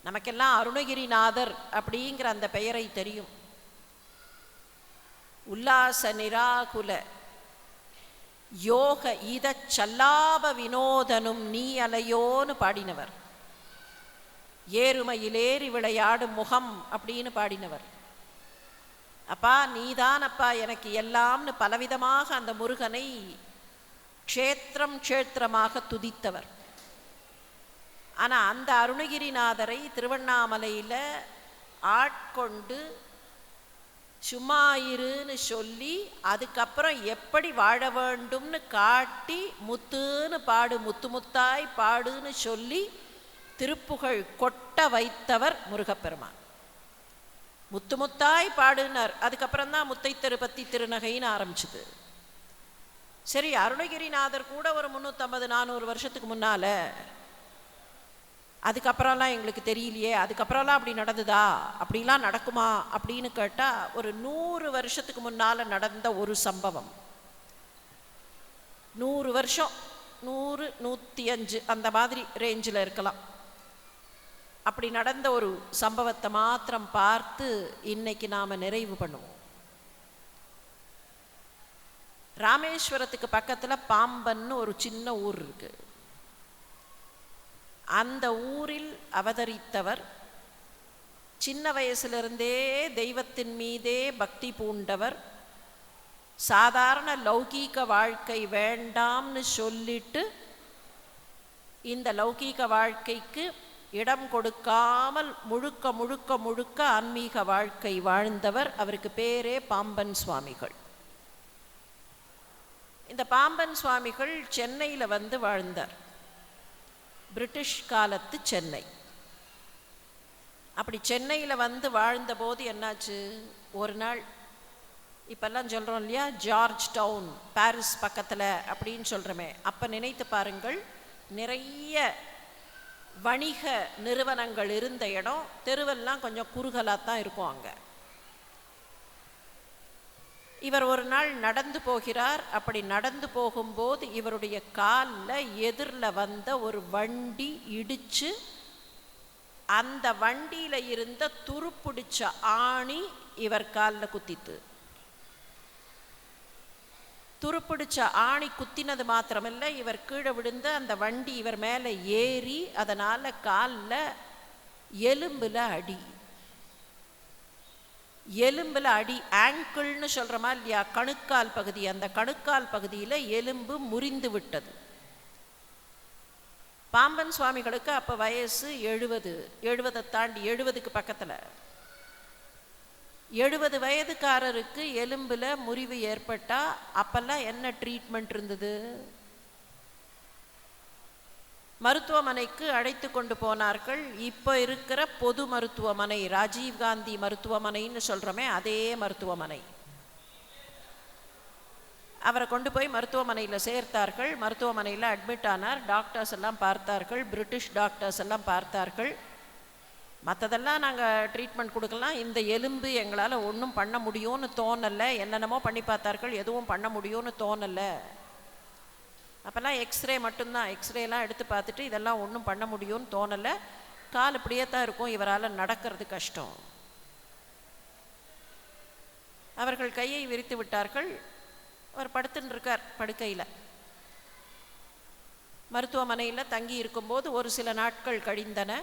நமக்கெல்லாம் அருணகிரிநாதர் அப்படிங்கிற அந்த பெயரை தெரியும். உல்லாச நிராகுல யோக இத சல்லாப வினோதனும் நீ அலையோன்னு பாடினவர். ஏறுமையிலேறி விளையாடும் முகம் அப்படின்னு பாடினவர். அப்பா நீதான் அப்பா எனக்கு எல்லாம்னு பலவிதமாக அந்த முருகனை க்ஷேத்திரமாக துதித்தவர். ஆனால் அந்த அருணகிரிநாதரை திருவண்ணாமலையில் ஆட்கொண்டு சும்மா இருன்னு சொல்லி அதுக்கப்புறம் எப்படி வாழ வேண்டும்னு காட்டி முத்துன்னு பாடு முத்து முத்தாய் பாடுன்னு சொல்லி திருப்புகழ் கொட்ட வைத்தவர் முருகப்பெருமான். முத்து முத்தாய் பாடுனார். அதுக்கப்புறம் தான் முத்தை திருப்பத்தி திருநகைன்னு ஆரம்பிச்சுது. சரி, அருணகிரிநாதர் கூட ஒரு 350-400 வருஷத்துக்கு முன்னால, அதுக்கப்புறம்லாம் எங்களுக்கு தெரியலையே, அதுக்கப்புறம்லாம் அப்படி நடந்துதா, அப்படிலாம் நடக்குமா அப்படின்னு கேட்டால் ஒரு 100 வருஷத்துக்கு முன்னால் நடந்த ஒரு சம்பவம். 100 வருஷம், 100, 105 அந்த மாதிரி ரேஞ்சில் இருக்கலாம். அப்படி நடந்த ஒரு சம்பவத்தை மாத்திரம் பார்த்து இன்னைக்கு நாம் நிறைவு பண்ணுவோம். ராமேஸ்வரத்துக்கு பக்கத்தில் பாம்பன்னு ஒரு சின்ன ஊர் இருக்கு. அந்த ஊரில் அவதரித்தவர் சின்ன வயசிலிருந்தே தெய்வத்தின் மீதே பக்தி பூண்டவர். சாதாரண லௌகீக வாழ்க்கை வேண்டாம்னு சொல்லிட்டு இந்த லௌகீக வாழ்க்கைக்கு இடம் கொடுக்காமல் முழுக்க முழுக்க முழுக்க ஆன்மீக வாழ்க்கை வாழ்ந்தவர். அவருக்கு பேரே பாம்பன் சுவாமிகள். இந்த பாம்பன் சுவாமிகள் சென்னையில் வந்து வாழ்ந்தார். பிரிட்டிஷ் காலத்து சென்னை. அப்படி சென்னையில் வந்து வாழ்ந்தபோது என்னாச்சு, ஒரு நாள் இப்பெல்லாம் சொல்கிறோம் இல்லையா, ஜார்ஜ் டவுன் பாரிஸ் பக்கத்தில் அப்படின்னு சொல்கிறோமே, அப்போ நினைத்து பாருங்கள், நிறைய வணிக நிறுவனங்கள் இருந்த இடம். தெருவெல்லாம் கொஞ்சம் குறுகலாக தான் இருக்கும் அங்கே. இவர் ஒரு நாள் நடந்து போகிறார். அப்படி நடந்து போகும்போது இவருடைய காலில் எதிரில் வந்த ஒரு வண்டி இடித்து அந்த வண்டியில் இருந்த துருப்பிடிச்ச ஆணி இவர் காலில் குத்தித்து. துருப்பிடிச்ச ஆணி குத்தினது மாத்திரமில்லை, இவர் கீழே விழுந்து அந்த வண்டி இவர் மேலே ஏறி அதனால் காலில் எலும்பில் அடி. எலும்பில் அடி, ஆங்கிள்னு சொல்கிறோமா இல்லையா, கணுக்கால் பகுதி. அந்த கணுக்கால் பகுதியில் எலும்பு முறிந்து விட்டது. பாம்பன் சுவாமிகளுக்கு அப்போ வயசு 70 தாண்டி 70க்கு பக்கத்தில். 70 வயதுக்காரருக்கு எலும்பில் முறிவு ஏற்பட்டால் அப்பெல்லாம் என்ன ட்ரீட்மெண்ட் இருந்தது? மருத்துவமனைக்கு அழைத்து கொண்டு போனார்கள். இப்போ இருக்கிற பொது மருத்துவமனை, ராஜீவ்காந்தி மருத்துவமனைன்னு சொல்கிறோமே, அதே மருத்துவமனை. அவரை கொண்டு போய் மருத்துவமனையில் சேர்த்தார்கள். மருத்துவமனையில் அட்மிட் ஆனார். டாக்டர்ஸ் எல்லாம் பார்த்தார்கள், பிரிட்டிஷ் டாக்டர்ஸ் எல்லாம் பார்த்தார்கள். மற்றதெல்லாம் நாங்கள் ட்ரீட்மெண்ட் கொடுக்கலாம், இந்த எலும்பு எங்களால் ஒன்றும் பண்ண முடியும்னு தோணலை. என்னென்னமோ பண்ணி பார்த்தார்கள், எதுவும் பண்ண முடியும்னு தோணலை. அப்போல்லாம் எக்ஸ்ரே மட்டும்தான். எக்ஸ்ரேலாம் எடுத்து பார்த்துட்டு இதெல்லாம் ஒன்றும் பண்ண முடியும்னு தோணலை, கால் இப்படியே தான் இருக்கும், இவரால் நடக்கிறது கஷ்டம். அவர்கள் கையை விரித்து விட்டார்கள். அவர் படுத்துன்னு இருக்கார் படுக்கையில். மருத்துவமனையில் தங்கி இருக்கும்போது ஒரு சில நாட்கள் கழிந்தன.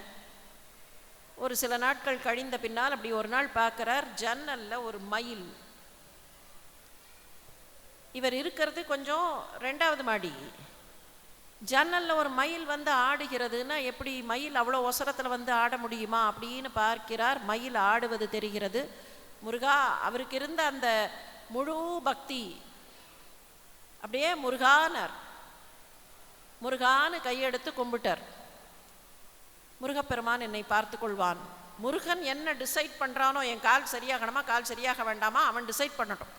ஒரு சில நாட்கள் கழிந்த பின்னால் அப்படி ஒரு நாள் பார்க்குறார், ஜன்னலில் ஒரு மயில். இவர் இருக்கிறது கொஞ்சம் 2வது மாடி. ஜன்னலில் ஒரு மயில் வந்து ஆடுகிறதுன்னா எப்படி மயில் அவ்வளோ ஒசரத்தில் வந்து ஆட முடியுமா அப்படின்னு பார்க்கிறார். மயில் ஆடுவது தெரிகிறது. முருகா, அவருக்கு இருந்த அந்த முழு பக்தி அப்படியே முருகானார். முருகான்னு கையெடுத்து கும்பிட்டார். முருகப்பெருமான் என்னை பார்த்து கொள்வான். முருகன் என்ன டிசைட் பண்ணுறானோ, என் கால் சரியாகணுமா கால் சரியாக வேண்டாமா, அவன் டிசைட் பண்ணட்டும்.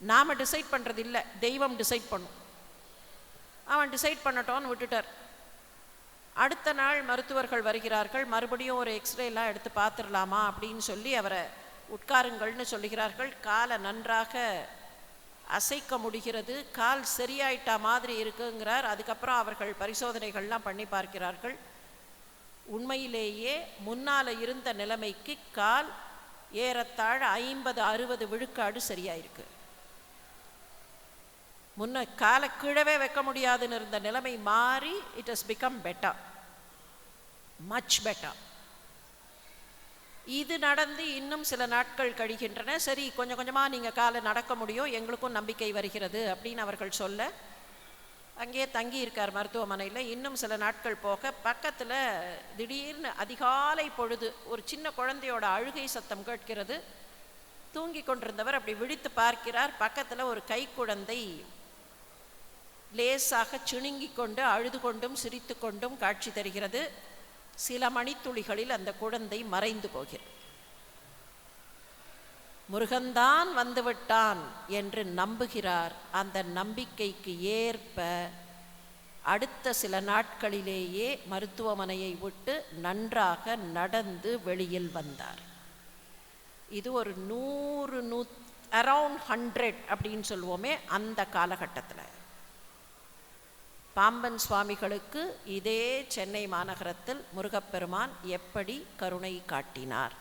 நாம் டிசைட் பண்ணுறது இல்லை, தெய்வம் டிசைட் பண்ணும். அவன் டிசைட் பண்ணட்டோன்னு விட்டுட்டார். அடுத்த நாள் மருத்துவர்கள் வருகிறார்கள். மறுபடியும் ஒரு எக்ஸ்ரேலாம் எடுத்து பார்த்துடலாமா அப்படின்னு சொல்லி அவரை உட்காருங்கள்னு சொல்லுகிறார்கள். காலை நன்றாக அசைக்க முடிகிறது, கால் சரியாயிட்டா மாதிரி இருக்குங்கிறார். அதுக்கப்புறம் அவர்கள் பரிசோதனைகள்லாம் பண்ணி பார்க்கிறார்கள். உண்மையிலேயே முன்னால் இருந்த நிலைமைக்கு கால் ஏறத்தாழ 50-60 விழுக்காடு சரியாயிருக்கு. முன்ன காலை கீழவே வைக்க முடியாதுன்னு இருந்த நிலைமை மாறி it has become better, much better. இது நடந்து இன்னும் சில நாட்கள் கழிகின்றன. சரி, கொஞ்சம் கொஞ்சமாக நீங்கள் காலை நடக்க முடியும், எங்களுக்கும் நம்பிக்கை வருகிறது அப்படின்னு அவர்கள் சொல்ல அங்கேயே தங்கி இருக்கார் மருத்துவமனையில். இன்னும் சில நாட்கள் போக பக்கத்தில் திடீர்னு அதிகாலை பொழுது ஒரு சின்ன குழந்தையோட அழுகை சத்தம் கேட்கிறது. தூங்கி கொண்டிருந்தவர் அப்படி விழித்து பார்க்கிறார். பக்கத்தில் ஒரு கை குழந்தை லேசாக சிணுங்கி கொண்டு அழுது கொண்டும் சிரித்து கொண்டும் காட்சி தருகிறது. சில மணித்துளிகளில் அந்த குழந்தை மறைந்து போகிறது. முருகன்தான் வந்துவிட்டான் என்று நம்புகிறார். அந்த நம்பிக்கைக்கு ஏற்ப அடுத்த சில நாட்களிலேயே மருத்துவமனையை விட்டு நன்றாக நடந்து வெளியில் வந்தார். இது ஒரு 100 அரவுண்ட் 100 அப்படின்னு சொல்லுவோமே, அந்த காலகட்டத்தில் பாம்பன் சுவாமிகளுக்கு இதே சென்னை மாநகரத்தில் முருகப்பெருமான் எப்படி கருணை காட்டினார்